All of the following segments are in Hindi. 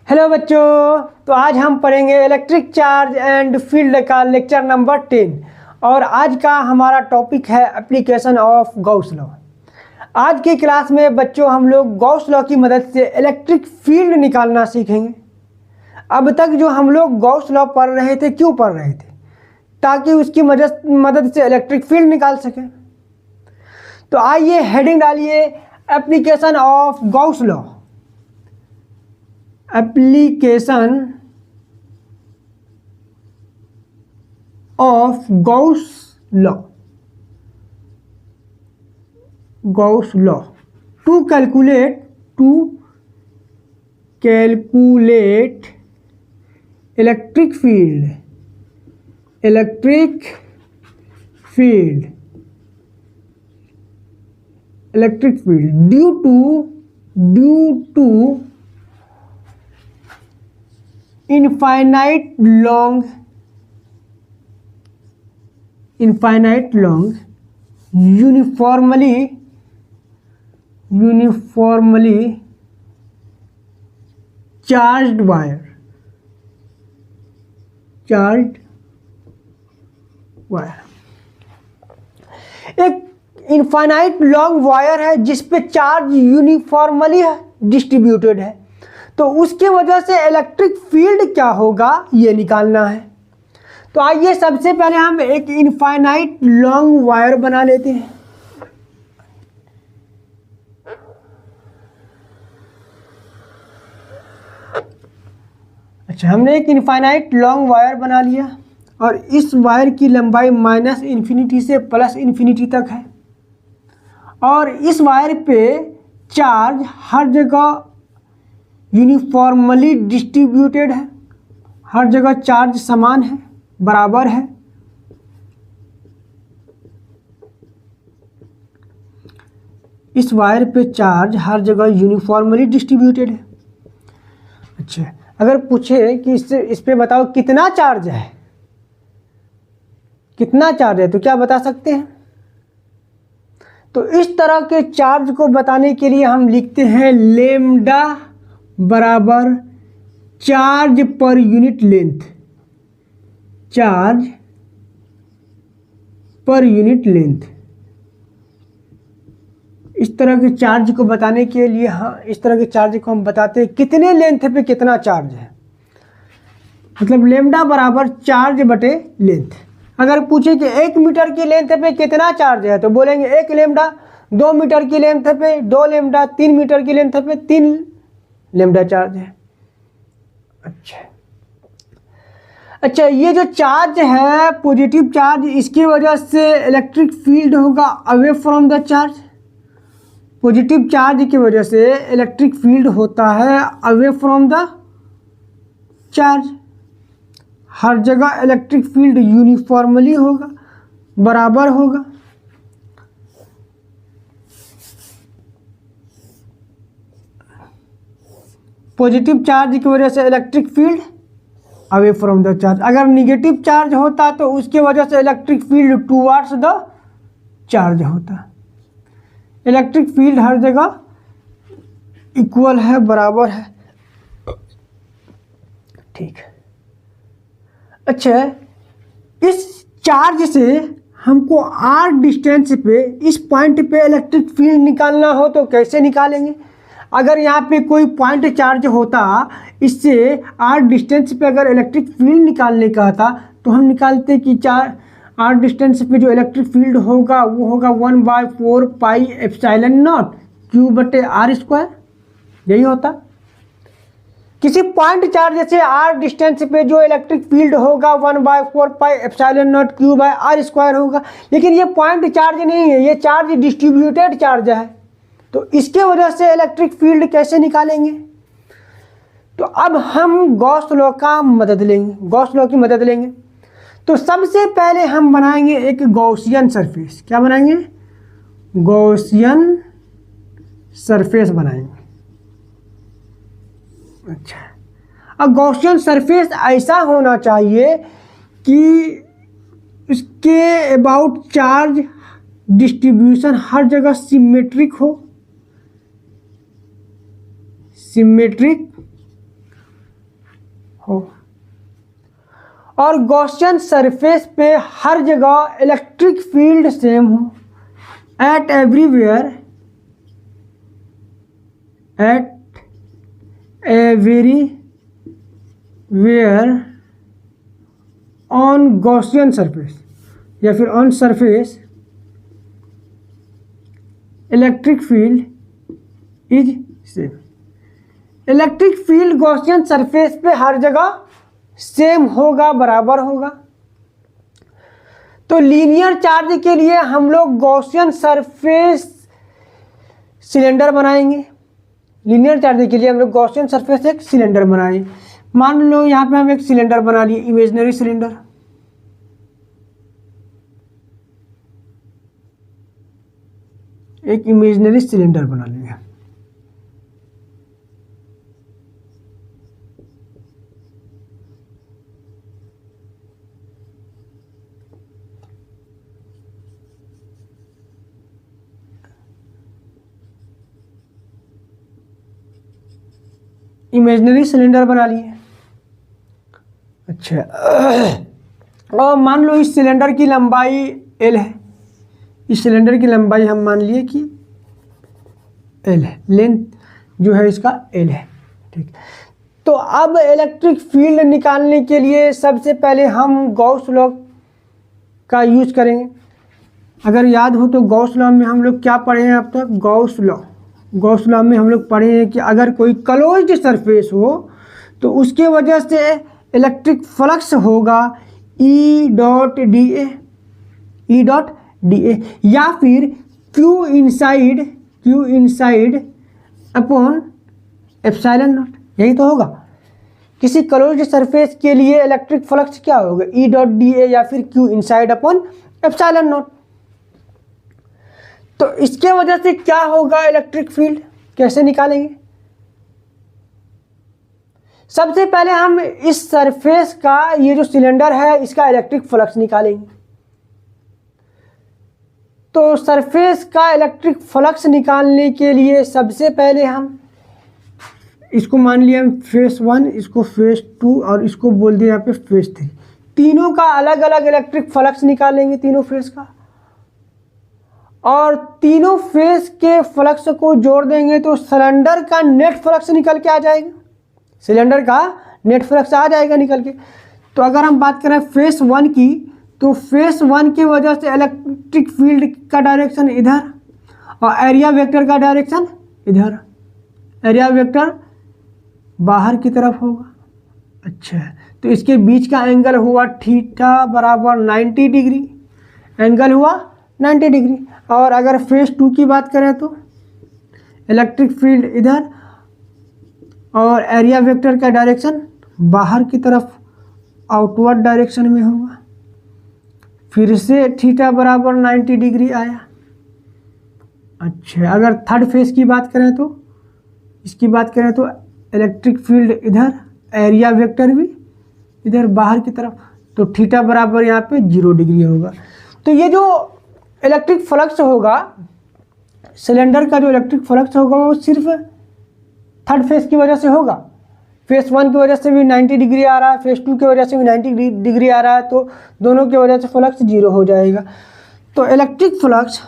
हेलो बच्चों, तो आज हम पढ़ेंगे इलेक्ट्रिक चार्ज एंड फील्ड का लेक्चर नंबर 10 और आज का हमारा टॉपिक है एप्लीकेशन ऑफ गॉस लॉ। आज की क्लास में बच्चों हम लोग गॉस लॉ की मदद से इलेक्ट्रिक फील्ड निकालना सीखेंगे। अब तक जो हम लोग गॉस लॉ पढ़ रहे थे, क्यों पढ़ रहे थे? ताकि उसकी मदद से इलेक्ट्रिक फील्ड निकाल सकें। तो आइए हेडिंग डालिए, application of Gauss law. Application of Gauss law. Gauss law to calculate electric field due to infinite long uniformly charged wire एक इनफाइनाइट लॉन्ग वायर है जिस पे चार्ज यूनिफॉर्मली डिस्ट्रीब्यूटेड है, तो उसकी वजह से इलेक्ट्रिक फील्ड क्या होगा ये निकालना है। तो आइए सबसे पहले हम एक इनफाइनाइट लॉन्ग वायर बना लेते हैं। अच्छा, हमने एक इनफाइनाइट लॉन्ग वायर बना लिया और इस वायर की लंबाई -इन्फिनिटी से +इन्फिनिटी तक है और इस वायर पे चार्ज हर जगह यूनिफॉर्मली डिस्ट्रीब्यूटेड है। हर जगह चार्ज समान है, बराबर है। इस वायर पे चार्ज हर जगह यूनिफॉर्मली डिस्ट्रीब्यूटेड है। अच्छा, अगर पूछे कि इस पे बताओ कितना चार्ज है, तो क्या बता सकते हैं? तो इस तरह के चार्ज को बताने के लिए हम लिखते हैं लेम्डा बराबर चार्ज पर यूनिट लेंथ। इस तरह के चार्ज को बताने के लिए इस तरह के चार्ज को हम बताते हैं कितने लेंथ पे कितना चार्ज है, मतलब लेम्डा बराबर चार्ज बटे लेंथ। अगर पूछे कि 1 मीटर की लेंथ पे कितना चार्ज है तो बोलेंगे 1 लेम्डा। 2 मीटर की लेंथ पे 2 लेम्डा। 3 मीटर की लेंथ पे 3 लेम्डा चार्ज है। अच्छा, ये जो चार्ज है पॉजिटिव चार्ज, इसकी वजह से इलेक्ट्रिक फील्ड होगा away from the charge. Positive charge की वजह से इलेक्ट्रिक फील्ड होता है अवे फ्रॉम द चार्ज। हर जगह इलेक्ट्रिक फील्ड यूनिफॉर्मली होगा, बराबर होगा। पॉजिटिव चार्ज की वजह से electric field away from the charge. अगर निगेटिव चार्ज होता तो उसके वजह से electric field towards the charge होता। इलेक्ट्रिक फील्ड हर जगह इक्वल है, बराबर है। ठीक है। अच्छा, इस चार्ज से हमको r डिस्टेंस पे इस पॉइंट पे इलेक्ट्रिक फील्ड निकालना हो तो कैसे निकालेंगे? अगर यहाँ पे कोई पॉइंट चार्ज होता, इससे r डिस्टेंस पे अगर इलेक्ट्रिक फील्ड निकालने का था तो हम निकालते कि r डिस्टेंस पे जो इलेक्ट्रिक फील्ड होगा वो होगा 1/4 पाई एप्सिलॉन नॉट q बटे r²। यही होता। किसी पॉइंट चार्ज से r डिस्टेंस पे जो इलेक्ट्रिक फील्ड होगा 1/4 पाई एप्सिलॉन नॉट q/r² होगा। लेकिन ये पॉइंट चार्ज नहीं है, ये चार्ज डिस्ट्रीब्यूटेड चार्ज है, तो इसके वजह से इलेक्ट्रिक फील्ड कैसे निकालेंगे? तो अब हम गॉस लॉ की मदद लेंगे। तो सबसे पहले हम बनाएंगे एक गॉसियन सरफेस। क्या बनाएंगे? गॉसियन सरफेस बनाएंगे। अच्छा, अब गॉसियन सरफेस ऐसा होना चाहिए कि उसके अबाउट चार्ज डिस्ट्रीब्यूशन हर जगह सिमेट्रिक हो, हो और गॉसियन सरफेस पे हर जगह इलेक्ट्रिक फील्ड सेम हो eight everywhere on Gaussian surface या फिर on surface electric field is same. Electric field Gaussian surface पे हर जगह सेम होगा, बराबर होगा। तो लीनियर चार्ज के लिए हम लोग गॉसियन सरफेस सिलेंडर बनाएंगे। लीनियर चार्ज के लिए हम लोग गॉसियन सरफेस एक सिलेंडर बनाएंगे। मान लो यहाँ पे हम एक सिलेंडर बना लिए, इमेजिनरी सिलेंडर। एक इमेजिनरी सिलेंडर बना लिया। इमेजिनरी सिलेंडर बना लिए। अच्छा, और मान लो इस सिलेंडर की लंबाई L है। इस सिलेंडर की लंबाई हम मान लिए कि L है, लेंथ जो है इसका L है, ठीक। तो अब इलेक्ट्रिक फील्ड निकालने के लिए सबसे पहले हम गॉस लॉ का यूज करेंगे। अगर याद हो तो गॉस लॉ में हम लोग क्या पढ़े हैं अब तक? गॉस लॉ में हम लोग पढ़े हैं कि अगर कोई क्लोज्ड सरफेस हो तो उसके वजह से इलेक्ट्रिक फ्लक्स होगा E डॉट डी ए या फिर Q inside upon epsilon not, यही तो होगा। किसी क्लोज्ड सरफेस के लिए इलेक्ट्रिक फ्लक्स क्या होगा? E डॉट डी ए या फिर Q inside upon epsilon not. तो इसके वजह से क्या होगा? इलेक्ट्रिक फील्ड कैसे निकालेंगे? सबसे पहले हम इस सरफेस का, ये जो सिलेंडर है, इसका इलेक्ट्रिक फ्लक्स निकालेंगे। तो सरफेस का इलेक्ट्रिक फ्लक्स निकालने के लिए सबसे पहले हम इसको मान लिया फेस 1, इसको फेस 2 और इसको बोल दिया यहाँ पे फेस 3। तीनों का अलग अलग इलेक्ट्रिक फ्लक्स निकालेंगे, तीनों फेस का, और तीनों फेस के फ्लक्स को जोड़ देंगे तो सिलेंडर का नेट फ्लक्स निकल के आ जाएगा। सिलेंडर का नेट फ्लक्स आ जाएगा निकल के। तो अगर हम बात करें फेस 1 की, तो फेस 1 की वजह से इलेक्ट्रिक फील्ड का डायरेक्शन इधर और एरिया वेक्टर का डायरेक्शन इधर। एरिया वेक्टर बाहर की तरफ होगा। अच्छा, तो इसके बीच का एंगल हुआ थीटा बराबर 90 डिग्री, एंगल हुआ 90 डिग्री। और अगर फेस 2 की बात करें तो इलेक्ट्रिक फील्ड इधर और एरिया वेक्टर का डायरेक्शन बाहर की तरफ, आउटवर्ड डायरेक्शन में होगा। फिर से थीटा बराबर 90 डिग्री आया। अच्छा, अगर थर्ड फेस की बात करें तो, इसकी बात करें तो इलेक्ट्रिक फील्ड इधर, एरिया वेक्टर भी इधर बाहर की तरफ, तो थीटा बराबर यहाँ पे 0 डिग्री होगा। तो ये जो इलेक्ट्रिक फ्लक्स होगा, सिलेंडर का जो इलेक्ट्रिक फ्लक्स होगा, वो सिर्फ थर्ड फेस की वजह से होगा। फेस 1 की वजह से भी 90 डिग्री आ रहा है, फेस 2 की वजह से भी 90 डिग्री आ रहा है, तो दोनों की वजह से फ्लक्स 0 हो जाएगा। तो इलेक्ट्रिक फ्लक्स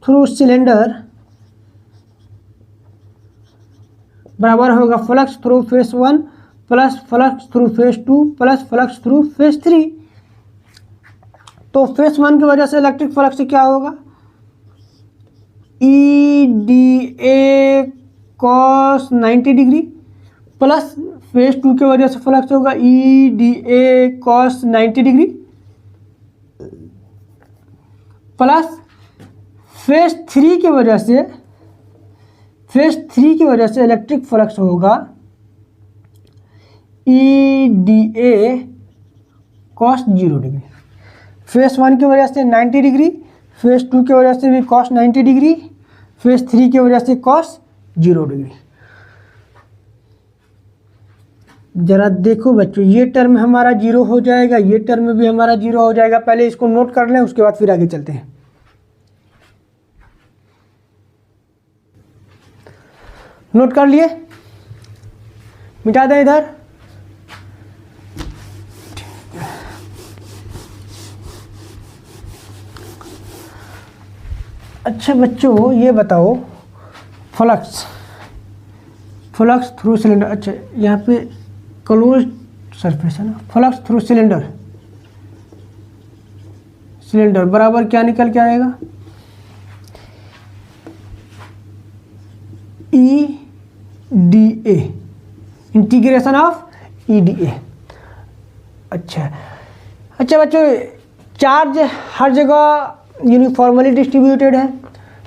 थ्रू सिलेंडर बराबर होगा flux through face 1 plus flux through face 2 plus flux through face 3। तो फेस 1 की वजह से इलेक्ट्रिक फ्लक्स क्या होगा? E D A cos 90 degree plus face 2 की वजह से फ्लक्स होगा E D A cos 90 degree plus face 3 की वजह से इलेक्ट्रिक फ्लक्स होगा E D A cos 0 degree. Face 1 की वजह से 90 डिग्री, फेस 2 की वजह से भी कॉस 90 डिग्री, फेस 3 की वजह से कॉस 0 डिग्री। जरा देखो बच्चों, ये टर्म हमारा 0 हो जाएगा, ये टर्म भी हमारा 0 हो जाएगा। पहले इसको नोट कर लें, उसके बाद फिर आगे चलते हैं। नोट कर लिए, मिटा दें इधर। अच्छा बच्चों ये बताओ, फ्लक्स थ्रू सिलेंडर, अच्छा यहाँ पे क्लोज सरफेस है ना, फ्लक्स थ्रू सिलेंडर बराबर क्या निकल के आएगा, EDA, इंटीग्रेशन ऑफ EDA। अच्छा बच्चों, चार्ज हर जगह यूनिफॉर्मली डिस्ट्रीब्यूटेड है,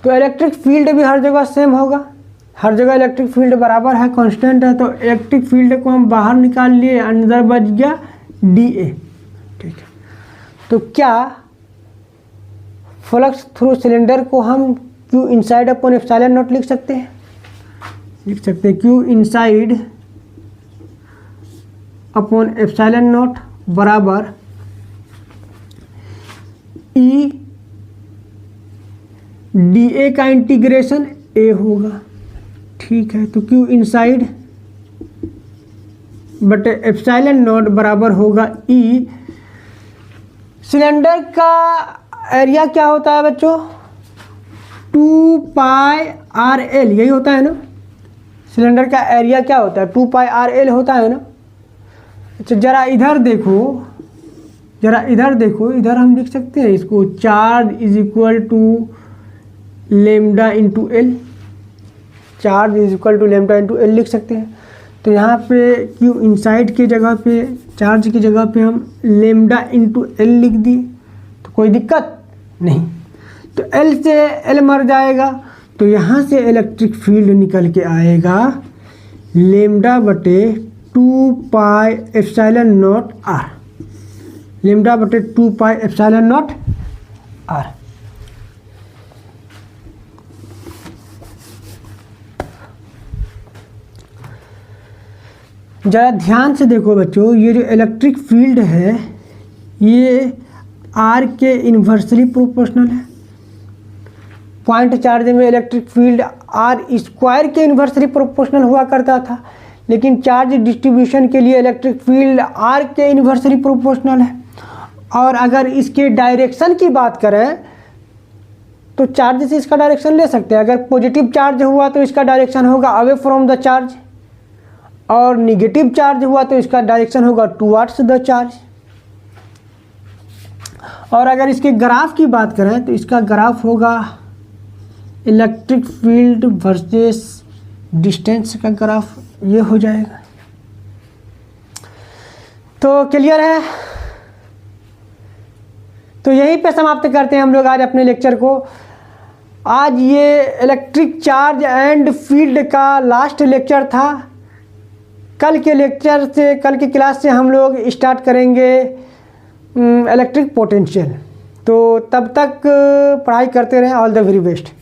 तो इलेक्ट्रिक फील्ड भी हर जगह सेम होगा, हर जगह इलेक्ट्रिक फील्ड बराबर है, कांस्टेंट है, तो इलेक्ट्रिक फील्ड को हम बाहर निकाल लिए, अंदर बच गया DA। ठीक है, तो क्या फ्लक्स थ्रू सिलेंडर को हम Q inside upon epsilon not लिख सकते हैं? लिख सकते हैं, Q inside upon epsilon not बराबर EDA का इंटीग्रेशन A होगा। ठीक है, तो Q इनसाइड बटे एप्सिलॉन नॉट बराबर होगा E। सिलेंडर का एरिया क्या होता है बच्चों, 2πRL, यही होता है ना, सिलेंडर का एरिया क्या होता है, 2πRL होता है ना। अच्छा जरा इधर देखो, इधर हम लिख सकते हैं इसको, charge is equal to lambda into l, charge is equal to lambda into l लिख सकते हैं। तो यहाँ पे Q इनसाइड की जगह पे, चार्ज की जगह पे हम लेमडा इंटू एल लिख दिए, तो कोई दिक्कत नहीं। तो L से L मर जाएगा, तो यहाँ से इलेक्ट्रिक फील्ड निकल के आएगा लेमडा बटे 2π एप्सिलॉन नॉट R, लेमडा बटे 2π एप्सिलॉन नॉट R। ज़रा ध्यान से देखो बच्चों, ये जो इलेक्ट्रिक फील्ड है ये R के इन्वर्सली प्रोपोर्शनल है। पॉइंट चार्ज में इलेक्ट्रिक फील्ड R स्क्वायर के इन्वर्सली प्रोपोर्शनल हुआ करता था, लेकिन चार्ज डिस्ट्रीब्यूशन के लिए इलेक्ट्रिक फील्ड R के इन्वर्सली प्रोपोर्शनल है। और अगर इसके डायरेक्शन की बात करें तो चार्ज से इसका डायरेक्शन ले सकते हैं। अगर पॉजिटिव चार्ज हुआ तो इसका डायरेक्शन होगा अवे फ्रॉम द चार्ज, और निगेटिव चार्ज हुआ तो इसका डायरेक्शन होगा टुवर्ड्स द चार्ज। और अगर इसके ग्राफ की बात करें तो इसका ग्राफ होगा इलेक्ट्रिक फील्ड वर्सेस डिस्टेंस का ग्राफ, ये हो जाएगा। तो क्लियर है, तो यहीं पे समाप्त करते हैं हम लोग आज अपने लेक्चर को। आज ये इलेक्ट्रिक चार्ज एंड फील्ड का लास्ट लेक्चर था। कल के क्लास से हम लोग स्टार्ट करेंगे इलेक्ट्रिक पोटेंशियल। तो तब तक पढ़ाई करते रहें। All the very best.